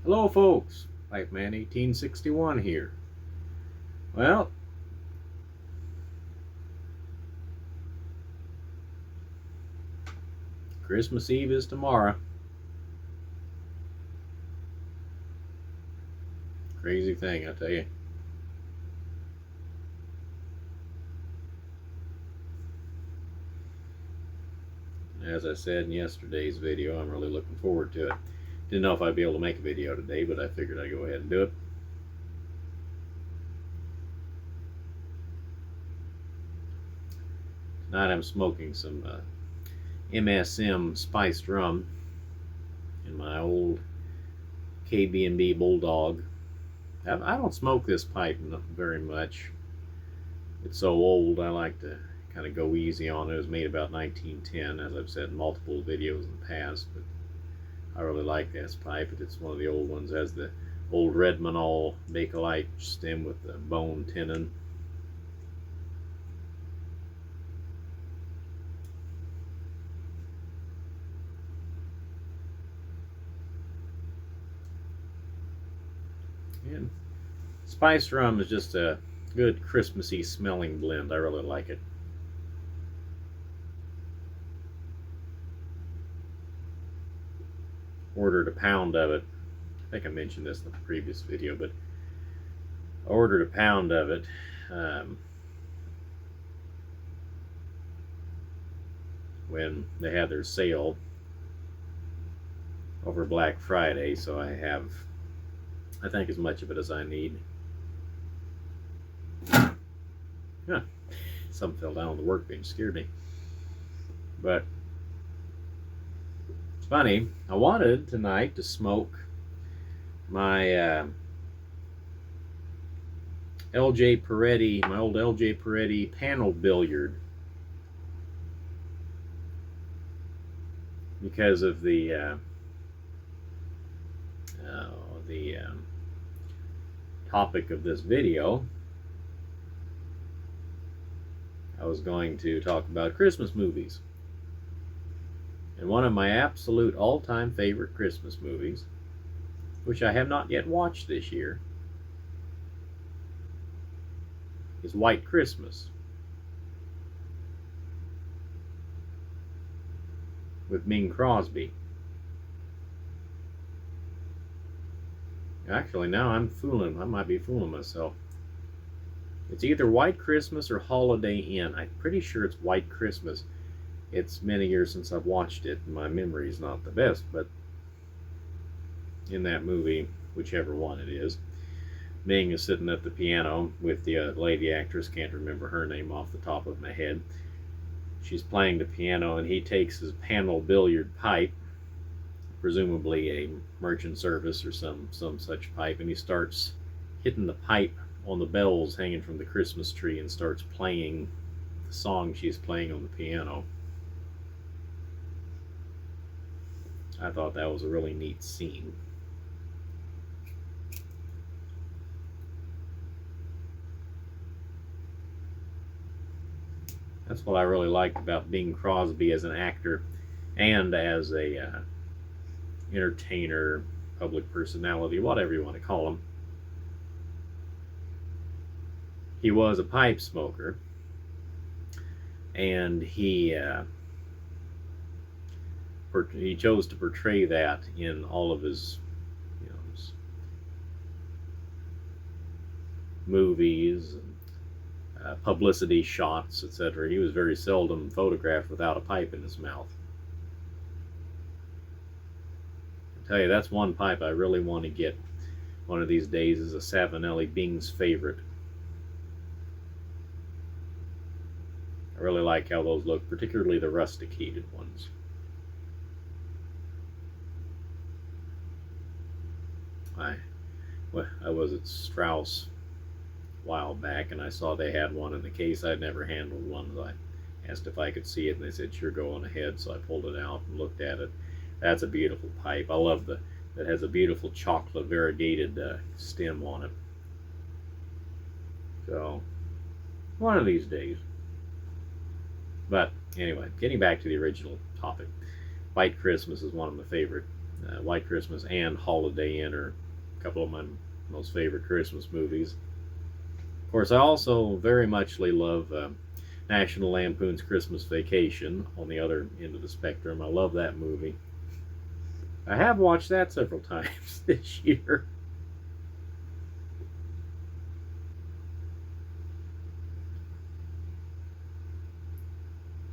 Hello folks, Pipeman 1861 here. Well, Christmas Eve is tomorrow. Crazy thing, I tell you. As I said in yesterday's video, I'm really looking forward to it. Didn't know if I'd be able to make a video today, but I figured I'd go ahead and do it. Tonight I'm smoking some MSM spiced rum in my old KB&B Bulldog. I don't smoke this pipe very much. It's so old, I like to kind of go easy on it. It was made about 1910, as I've said in multiple videos in the past, but I really like this pipe. It's one of the old ones. It has the old Redmanol Bakelite stem with the bone tenon. And spiced rum is just a good Christmassy smelling blend. I really like it. Ordered a pound of it. I think I mentioned this in the previous video, but I ordered a pound of it. When they had their sale over Black Friday, so I have, I think, as much of it as I need. Huh. Something fell down on the workbench, scared me. But it's funny, I wanted tonight to smoke my LJ Peretti, my old LJ Peretti panel billiard, because of the topic of this video. I was going to talk about Christmas movies. And one of my absolute all-time favorite Christmas movies, which I have not yet watched this year, is White Christmas, with Bing Crosby. Actually, now I might be fooling myself. It's either White Christmas or Holiday Inn. I'm pretty sure it's White Christmas. It's many years since I've watched it, and my memory is not the best, but in that movie, whichever one it is, Bing is sitting at the piano with the lady actress, can't remember her name off the top of my head. She's playing the piano, and he takes his panel billiard pipe, presumably a merchant service or some such pipe, and he starts hitting the pipe on the bells hanging from the Christmas tree and starts playing the song she's playing on the piano. I thought that was a really neat scene. That's what I really liked about Bing Crosby as an actor and as a entertainer, public personality, whatever you want to call him. He was a pipe smoker, and he chose to portray that in all of his, his movies, and publicity shots, etc. He was very seldom photographed without a pipe in his mouth. I tell you, that's one pipe I really want to get one of these days, is a Savinelli, Bing's favorite. I really like how those look, particularly the rusticated ones. I was at Strauss a while back, and I saw they had one in the case. I'd never handled one. I asked if I could see it, and they said, sure, go on ahead. So I pulled it out and looked at it. That's a beautiful pipe. I love that has a beautiful chocolate variegated stem on it. So, one of these days. But anyway, getting back to the original topic, White Christmas is one of my favorite White Christmas and Holiday Inn are a couple of my most favorite Christmas movies. Of course, I also very muchly love National Lampoon's Christmas Vacation on the other end of the spectrum. I love that movie. I have watched that several times this year.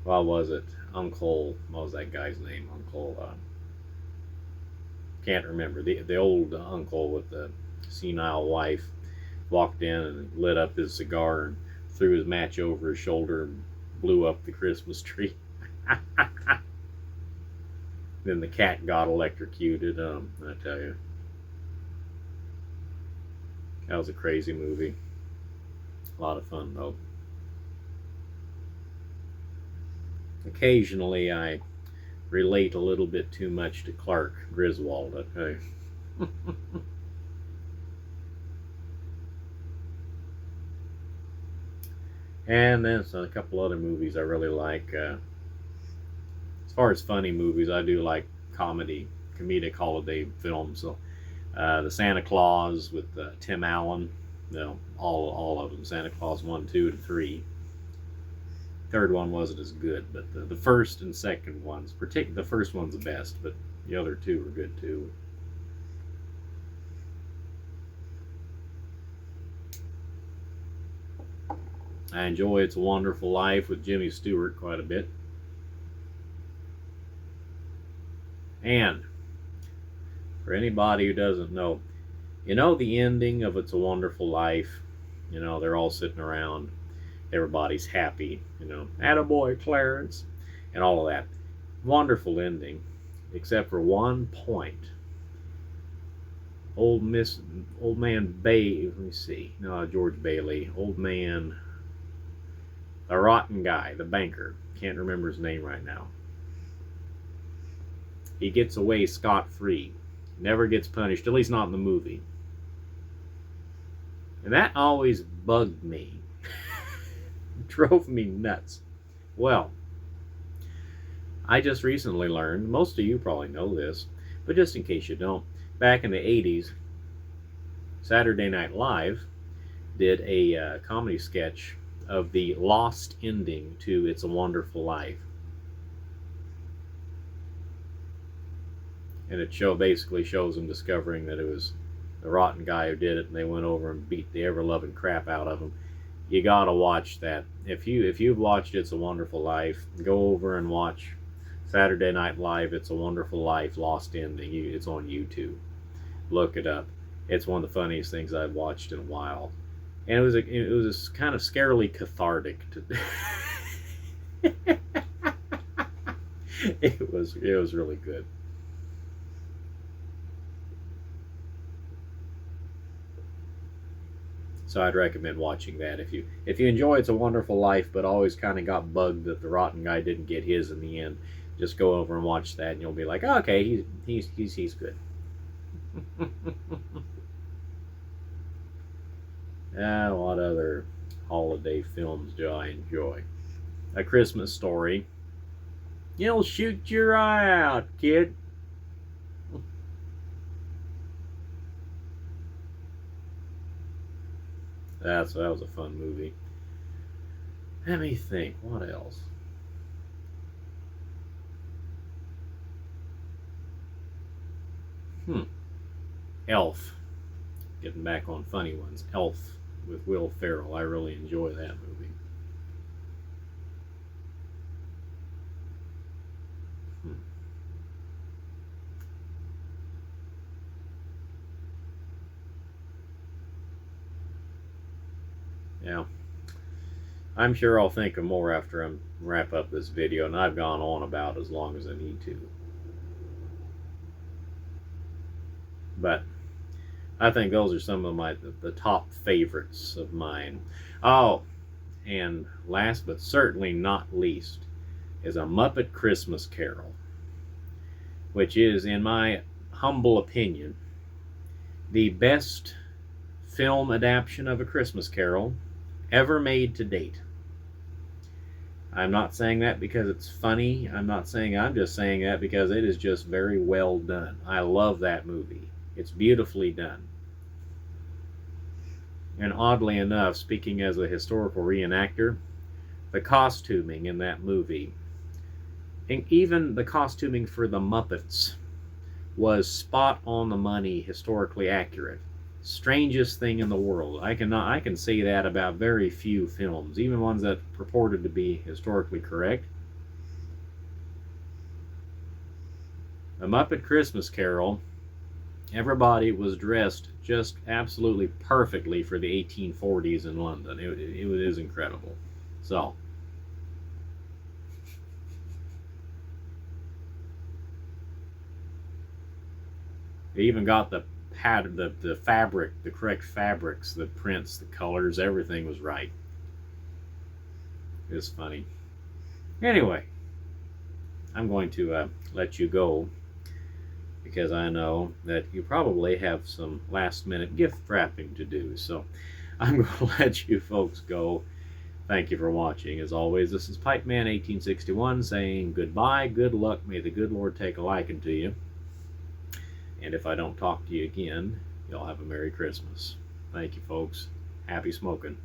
What was it? What was that guy's name? Can't remember. The old uncle with the senile wife walked in and lit up his cigar and threw his match over his shoulder and blew up the Christmas tree. Then the cat got electrocuted. I tell you, that was a crazy movie. A lot of fun though. Occasionally, I relate a little bit too much to Clark Griswold. I tell you. And then a couple other movies I really like. As far as funny movies, I do like comedic holiday films. So, the Santa Claus with Tim Allen, all of them. Santa Claus 1, 2, and 3. Third one wasn't as good, but the first and second ones, particularly the first one's the best, but the other two were good too. I enjoy It's a Wonderful Life with Jimmy Stewart quite a bit. And for anybody who doesn't know, the ending of It's a Wonderful Life, they're all sitting around, everybody's happy, attaboy Clarence, and all of that. Wonderful ending, except for one point. Old man Bay, let me see, no, George Bailey, old man, the rotten guy, the banker, can't remember his name right now. He gets away scot-free, never gets punished, at least not in the movie. And that always bugged me. Drove me nuts. Well, I just recently learned, most of you probably know this, but just in case you don't, back in the 80s, Saturday Night Live did a comedy sketch of the lost ending to It's a Wonderful Life. And it basically shows them discovering that it was the rotten guy who did it, and they went over and beat the ever-loving crap out of him. You gotta watch that. If you've watched It's a Wonderful Life, go over and watch Saturday Night Live, It's a Wonderful Life, Lost Ending. It's on YouTube. Look it up. It's one of the funniest things I've watched in a while. And it was kind of scarily cathartic to it was really good. So I'd recommend watching that if you enjoy It's a Wonderful Life, but always kind of got bugged that the rotten guy didn't get his in the end. Just go over and watch that, and you'll be like, oh, okay, he's good. What other holiday films do I enjoy? A Christmas Story. You'll shoot your eye out, kid. That was a fun movie. Let me think. What else? Elf. Getting back on funny ones. Elf with Will Ferrell. I really enjoy that movie. Yeah. I'm sure I'll think of more after I wrap up this video, and I've gone on about as long as I need to. But I think those are some of the top favorites of mine. Oh, and last but certainly not least is A Muppet Christmas Carol, which is, in my humble opinion, the best film adaptation of A Christmas Carol ever made to date. I'm not saying that because it's funny. I'm just saying that because it is just very well done. I love that movie. It's beautifully done. And oddly enough, speaking as a historical reenactor, the costuming in that movie, and even the costuming for the Muppets, was spot on the money, historically accurate. Strangest thing in the world. I can say that about very few films, even ones that purported to be historically correct. A Muppet Christmas Carol, everybody was dressed just absolutely perfectly for the 1840s in London. It is incredible. So, they even got the pattern, the fabric, the correct fabrics, the prints, the colors, everything was right. It's funny. Anyway, I'm going to let you go because I know that you probably have some last minute gift wrapping to do. So I'm going to let you folks go. Thank you for watching. As always, this is Pipeman 1861 saying goodbye, good luck, may the good Lord take a liking to you. And if I don't talk to you again, y'all have a Merry Christmas. Thank you, folks. Happy smoking.